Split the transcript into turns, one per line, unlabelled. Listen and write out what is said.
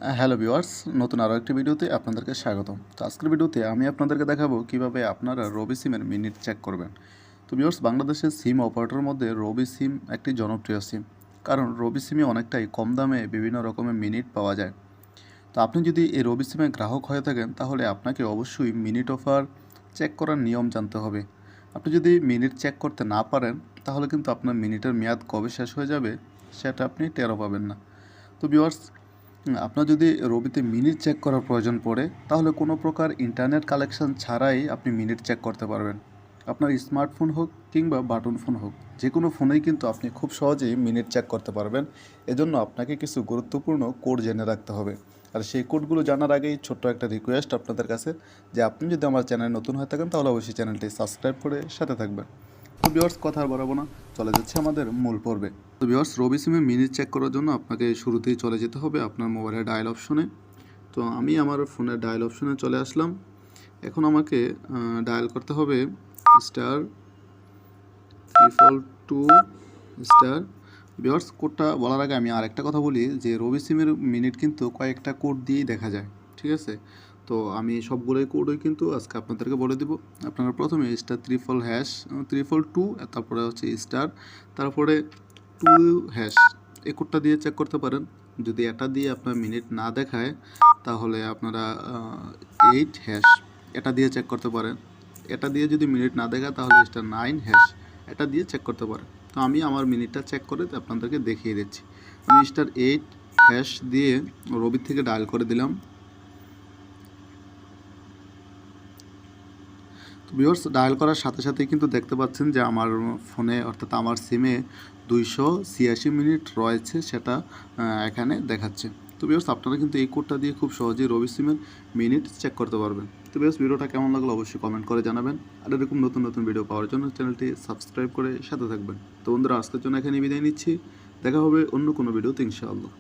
Hello viewers, নতুন আরও একটি ভিডিওতে আপনাদেরকে স্বাগতম। তো আজকের ভিডিওতে আমি আপনাদেরকে দেখাবো কিভাবে আপনারা রবি সিমের মিনিট চেক করবেন। তো ভিউয়ার্স, বাংলাদেশের সিম অপারেটরের মধ্যে রবি সিম একটি জনপ্রিয় সিম, কারণ রবি সিমে অনেকটাই কম দামে বিভিন্ন রকমের মিনিট পাওয়া যায়। তো আপনি যদি এই রবি সিমের গ্রাহক হয়ে থাকেন, তাহলে আপনাকে অবশ্যই মিনিট অফার চেক করার নিয়ম জানতে হবে। আপনি যদি মিনিট চেক করতে না পারেন, তাহলে কিন্তু আপনার মিনিটের মেয়াদ কবে শেষ হয়ে যাবে সেটা আপনি টেরও পাবেন না। তো ভিউয়ার্স, আপনার যদি রবিতে মিনিট চেক করার প্রয়োজন পড়ে, তাহলে কোনো প্রকার ইন্টারনেট কালেকশন ছাড়াই আপনি মিনিট চেক করতে পারবেন। আপনার স্মার্টফোন হোক কিংবা বাটন ফোন হোক, যে কোনো ফোনেই কিন্তু আপনি খুব সহজেই মিনিট চেক করতে পারবেন। এজন্য আপনাকে কিছু গুরুত্বপূর্ণ কোড জেনে রাখতে হবে। আর সেই কোডগুলো জানার আগেই ছোট্ট একটা রিকোয়েস্ট আপনাদের কাছে, যে আপনি যদি আমার চ্যানেলে নতুন হয়ে থাকেন, তাহলে অবশ্যই চ্যানেলটি সাবস্ক্রাইব করে সাথে থাকবেন। তো ভিউয়ার্স, কথা আর বাড়াবো না, চলে যাচ্ছে আমাদের মূল পর্বে। তো ভিউয়ার্স, রবি সিমে মিনিট চেক করার জন্য আপনাকে শুরুতেই চলে যেতে হবে আপনার মোবাইলের ডায়াল অপশনে। তো আমি আমার ফোনের ডায়াল অপশনে চলে আসলাম। এখন আমাকে ডায়াল করতে হবে *342*। ভিউয়ার্স, কোডটা বলার আগে আমি আরেকটা কথা বলি, যে রবি সিমের মিনিট কিন্তু কয়েকটা কোড দিয়েই দেখা যায়, ঠিক আছে? তো আমি সবগুলোই কোডই কিন্তু আজকে আপনাদেরকে বলে দিব। আপনারা প্রথমে *322#, তারপরে হচ্ছে স্টার, তারপরে 2#, এই কোডটা দিয়ে চেক করতে পারেন। যদি এটা দিয়ে আপনার মিনিট না দেখায়, তাহলে আপনারা 8#, এটা দিয়ে চেক করতে পারেন। এটা দিয়ে যদি মিনিট না দেখায়, তাহলে *9#, এটা দিয়ে চেক করতে পারেন। তো আমি আমার মিনিটটা চেক করে আপনাদেরকে দেখিয়ে দিচ্ছি। আমি *8# দিয়ে রবি থেকে ডায়াল করে দিলাম। তো ভিউয়ার্স, ডায়াল করার সাথে সাথেই কিন্তু দেখতে পাচ্ছেন যে আমার ফোনে, অর্থাৎ আমার সিমে 286 মিনিট রয়েছে, সেটা এখানে দেখাচ্ছে। তো ভিউয়ার্স, আপনারা কিন্তু এই কোডটা দিয়ে খুব সহজেই রবি সিমের মিনিট চেক করতে পারবেন। তো ভিউয়ার্স, ভিডিওটা কেমন লাগলো অবশ্যই কমেন্ট করে জানাবেন। আর এরকম নতুন নতুন ভিডিও পাওয়ার জন্য চ্যানেলটি সাবস্ক্রাইব করে সাথে থাকবেন। তো বন্ধুরা, আজকের জন্য এখানে বিদায় নিচ্ছি। দেখা হবে অন্য কোনো ভিডিওতে ইনশাআল্লাহ।